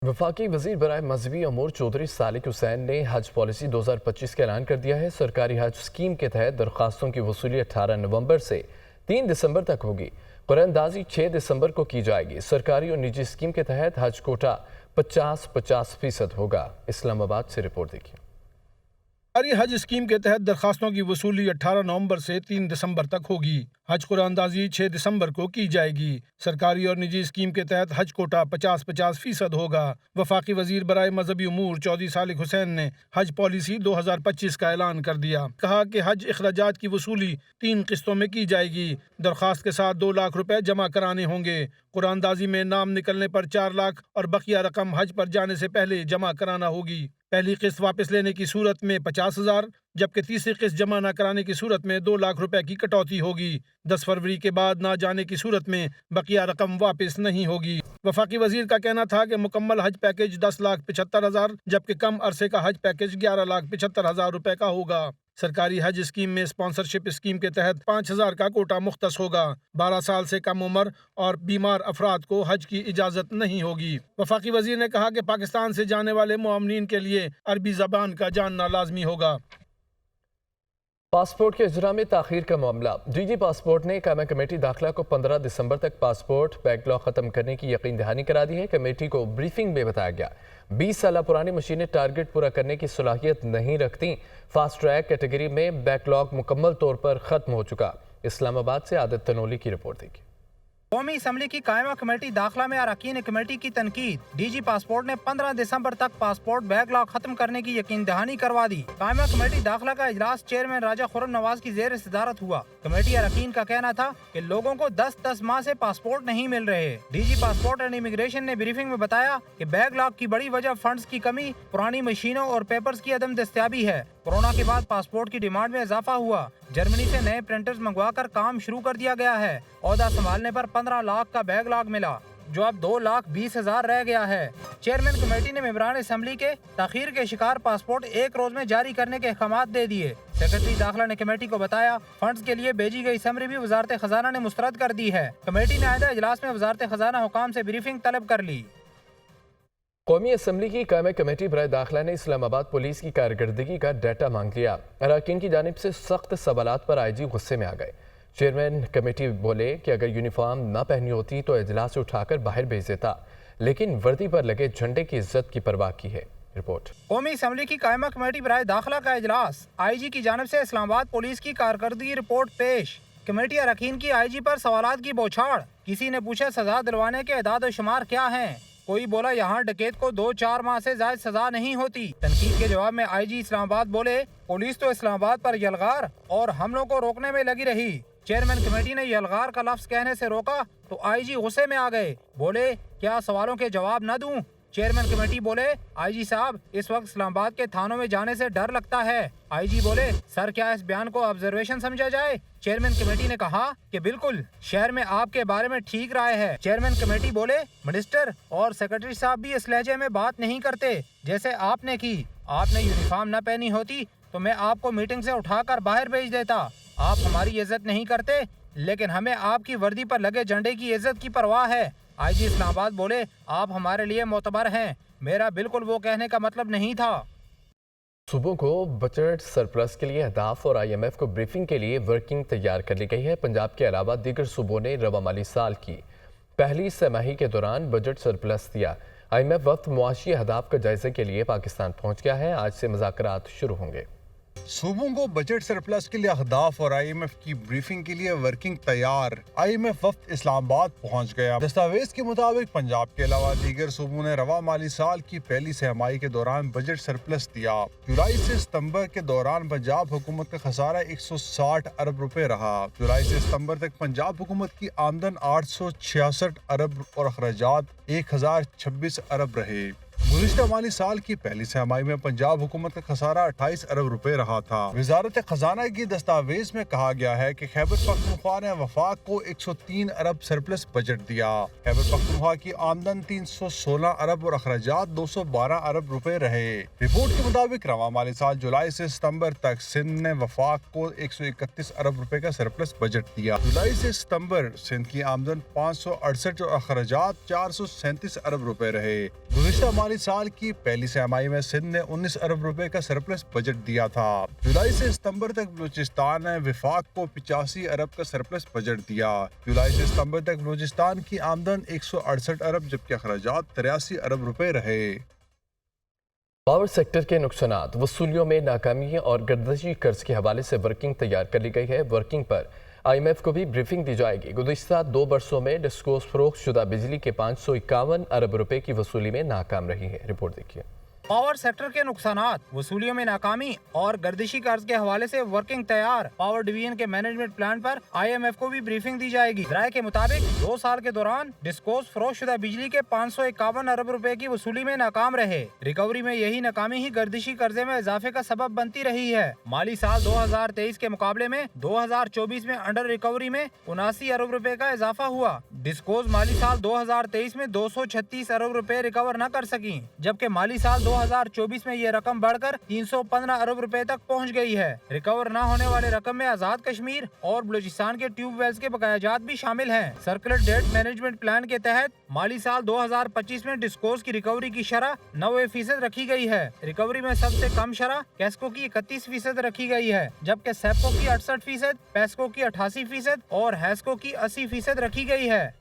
वफाकी वजीर बराए मजहबी अमूर चौधरी सालिक हुसैन ने हज पॉलिसी 2025 का ऐलान कर दिया है। सरकारी हज स्कीम के तहत दरख्वास्तों की वसूली 18 नवंबर से 3 दिसंबर तक होगी। कुरानदाजी 6 दिसंबर को की जाएगी। सरकारी और निजी स्कीम के तहत हज कोटा 50-50% होगा। इस्लामाबाद से रिपोर्ट देखिए। सरकारी हज स्कीम के तहत दरखास्तों की वसूली 18 नवंबर से 3 दिसंबर तक होगी। हज कुरानदाजी 6 दिसंबर को की जाएगी। सरकारी और निजी स्कीम के तहत हज कोटा 50-50% होगा। वफाकी वजीर बराए मजहबी उमूर चौधरी सालिक हुसैन ने हज पॉलिसी 2025 का ऐलान कर दिया। कहा कि हज अखराजात की वसूली 3 किस्तों में की जाएगी। दरखास्त के साथ 2 लाख रुपए जमा कराने होंगे। कुरानदाजी में नाम निकलने पर 4 लाख और बकिया रकम हज पर जाने से पहले जमा कराना होगी। पहली किस्त वापस लेने की सूरत में 50,000, जबकि तीसरी किस्त जमा न कराने की सूरत में 2 लाख रुपए की कटौती होगी। 10 फरवरी के बाद ना जाने की सूरत में बकिया रकम वापस नहीं होगी। वफाकी वजीर का कहना था कि मुकम्मल हज पैकेज 10,75,000, जबकि कम अरसे का हज पैकेज 11,75,000 रुपए का होगा। सरकारी हज स्कीम में स्पॉन्सरशिप स्कीम के तहत 5,000 का कोटा मुख्तस होगा। 12 साल से कम उम्र और बीमार अफराद को हज की इजाज़त नहीं होगी। वफाकी वजीर ने कहा कि पाकिस्तान से जाने वाले मुआमनीन के लिए अरबी ज़बान का जानना लाजमी होगा। पासपोर्ट के इजरा में ताखीर का मामला। डीजी पासपोर्ट ने कायमा कमेटी दाखिला को 15 दिसंबर तक पासपोर्ट बैकलॉग खत्म करने की यकीन दहानी करा दी है। कमेटी को ब्रीफिंग में बताया गया 20 साल पुरानी मशीनें टारगेट पूरा करने की सलाहियत नहीं रखती। फास्ट ट्रैक कैटेगरी में बैकलॉग मुकम्मल तौर पर खत्म हो चुका। इस्लामाबाद से आदत तनोली की रिपोर्ट देखिए। कौमी असम्बली की कायमा कमेटी दाखिला में अरकान कमेटी की तनकीद। डीजी पासपोर्ट ने 15 दिसंबर तक पासपोर्ट बैकलॉग खत्म करने की यकीन दहानी करवा दी। कायमा कमेटी दाखिला का इजलास चेयरमैन राजा खुर्रम नवाज की जेर सदारत हुआ। कमेटी अरकान का कहना था कि लोगों को 10-10 माह से पासपोर्ट नहीं मिल रहे। डीजी पासपोर्ट एंड इमिग्रेशन ने ब्रीफिंग में बताया कि बैकलॉग की बड़ी वजह फंड्स की कमी, पुरानी मशीनों और पेपर्स की अदम दस्तयाबी है। कोरोना के बाद पासपोर्ट की डिमांड में इजाफा हुआ। जर्मनी से नए प्रिंटर्स मंगवा कर काम शुरू कर दिया गया है। ओहदा संभालने पर 15 लाख का बैकलॉग मिला, जो अब 2,20,000 रह गया है। चेयरमैन कमेटी ने मेंबरान असम्बली के ताखीर के शिकार पासपोर्ट 1 रोज में जारी करने के अहकामात दे दिए। सेक्रेटरी दाखिला ने कमेटी को बताया फंड्स के लिए भेजी गई समरी भी वजारत खजाना ने मुस्तरद कर दी है। कमेटी ने आइंदा इजलास में वजारत खजाना हुकाम से ब्रीफिंग तलब कर ली। कौमी असम्बली की कायमा कमेटी बराए दाखिला ने इस्लामाबाद पुलिस की कारकर्दगी का डाटा मांग लिया। अरकान की जानिब से सख्त सवालात पर आईजी गुस्से में आ गए। चेयरमैन कमेटी बोले कि अगर यूनिफॉर्म न पहनी होती तो इजलास से उठाकर बाहर भेज देता, लेकिन वर्दी पर लगे झंडे की इज्जत की परवाह की है। रिपोर्ट। कौमी असम्बली की कायमा कमेटी बराए दाखिला का इजलास। आईजी की जानिब से इस्लामाबाद पुलिस की कारकर्दगी रिपोर्ट पेश। कमेटी अरकान की आईजी पर सवालात की बौछार। किसी ने पूछा सजा दिलवाने के अदाद शुमार क्या हैं। कोई बोला यहाँ डकैत को 2-4 माह से ज्यादा सजा नहीं होती। तनकीद के जवाब में आईजी इस्लामाबाद बोले पुलिस तो इस्लामाबाद पर यलगार और हमलों को रोकने में लगी रही। चेयरमैन कमेटी ने यलगार का लफ्ज कहने से रोका तो आईजी गुस्से में आ गए। बोले क्या सवालों के जवाब न दूं। चेयरमैन कमेटी बोले आईजी साहब इस वक्त इस्लामाबाद के थानों में जाने से डर लगता है। आईजी बोले सर क्या इस बयान को ऑब्जर्वेशन समझा जाए। चेयरमैन कमेटी ने कहा कि बिल्कुल शहर में आपके बारे में ठीक राय है। चेयरमैन कमेटी बोले मिनिस्टर और सेक्रेटरी साहब भी इस लहजे में बात नहीं करते जैसे आपने की। आपने यूनिफॉर्म न पहनी होती तो मैं आपको मीटिंग से उठाकर बाहर भेज देता। आप हमारी इज्जत नहीं करते, लेकिन हमें आपकी वर्दी पर लगे झंडे की इज्जत की परवाह है। आईजी इस्लामाबाद बोले आप हमारे लिए मोतबर हैं, मेरा बिल्कुल वो कहने का मतलब नहीं था। सूबों को बजट सरप्लस के लिए अहदाफ और IMF को ब्रीफिंग के लिए वर्किंग तैयार कर ली गई है। पंजाब के अलावा दीगर सूबों ने रवा माली साल की पहली तिमाही के दौरान बजट सरप्लस दिया। IMF वक्त मुआशी अहदाफ के जायजे के लिए पाकिस्तान पहुंच गया है। आज से मुज़ाकरात शुरू होंगे। सूबों को बजट सरप्लस के लिए अहदाफ और IMF की ब्रीफिंग के लिए वर्किंग तैयार। IMF वक्त इस्लामाबाद पहुंच गया। दस्तावेज के मुताबिक पंजाब के अलावा दीगर सूबों ने रवा माली साल की पहली तिमाही के दौरान बजट सरप्लस दिया। जुलाई से सितंबर के दौरान पंजाब हुकूमत का खसारा 160 अरब रुपए रहा। जुलाई से सितंबर तक पंजाब हुकूमत की आमदन 866 अरब और अखराजात 1026 अरब रहे। गुज़िश्ता माली साल की पहली छमाही में पंजाब हुकूमत का खसारा 28 अरब रुपए रहा था। वजारत खजाना की दस्तावेज में कहा गया है कि खैबर पख्तूनख्वा ने वफाक को 103 अरब सरप्लस बजट दिया। खैबर पख्तूनख्वा की आमदन 316 अरब और अखराजात 212 अरब रुपए रहे। रिपोर्ट के मुताबिक रवां माली साल जुलाई से सितंबर तक सिंध ने वफाक को 131 अरब रुपए का सरप्लस बजट दिया। जुलाई से सितंबर सिंध की आमदन 568 और अखराजात 437 अरब रुपए रहे। गुज़िश्ता माली साल की पहली छमाही में सिंध ने 19 अरब रुपए का सरप्लस बजट दिया था। जुलाई से सितंबर तक बलूचिस्तान ने वफाक को 85 अरब का सरप्लस बजट दिया। जुलाई से सितंबर तक बलूचिस्तान की आमदन 168 अरब जबकि अखराजात 83 अरब रुपए रहे। पावर सेक्टर के नुकसानात, वसूलियों में नाकामी और गर्दिशी कर्ज के हवाले से वर्किंग तैयार कर ली गई है। वर्किंग पर IMF को भी ब्रीफिंग दी जाएगी। गुज़िश्ता 2 बरसों में डिस्कोस फरोख्त शुदा बिजली के 551 अरब रुपए की वसूली में नाकाम रही है। रिपोर्ट देखिए। पावर सेक्टर के नुकसानात, वसूलियों में नाकामी और गर्दिशी कर्ज के हवाले से वर्किंग तैयार। पावर डिवीजन के मैनेजमेंट प्लान पर IMF को भी ब्रीफिंग दी जाएगी। राय के मुताबिक 2 साल के दौरान डिस्कोस फरोख्त शुदा बिजली के 551 अरब रुपए की वसूली में नाकाम रहे। रिकवरी में यही नाकामी ही गर्दिशी कर्जे में इजाफे का सबब बनती रही है। माली साल 2023 के मुकाबले में 2024 में अंडर रिकवरी में 79 अरब रुपए का इजाफा हुआ। डिस्कोस माली साल 2023 में 236 अरब रुपए रिकवर न कर सकी, जबकि माली साल 2024 में ये रकम बढ़कर 315 अरब रुपए तक पहुंच गई है। रिकवर न होने वाले रकम में आजाद कश्मीर और बलूचिस्तान के ट्यूबवेल्स के बकायाजात भी शामिल हैं। सर्कुलर डेट मैनेजमेंट प्लान के तहत माली साल 2025 में डिस्कोस की रिकवरी की शरह 90% रखी गई है। रिकवरी में सबसे कम शरह कैस्को की 31% रखी गई है, जबकि सेप्को की 68%, पेस्को की 88% और हैस्को की 80% रखी गई है।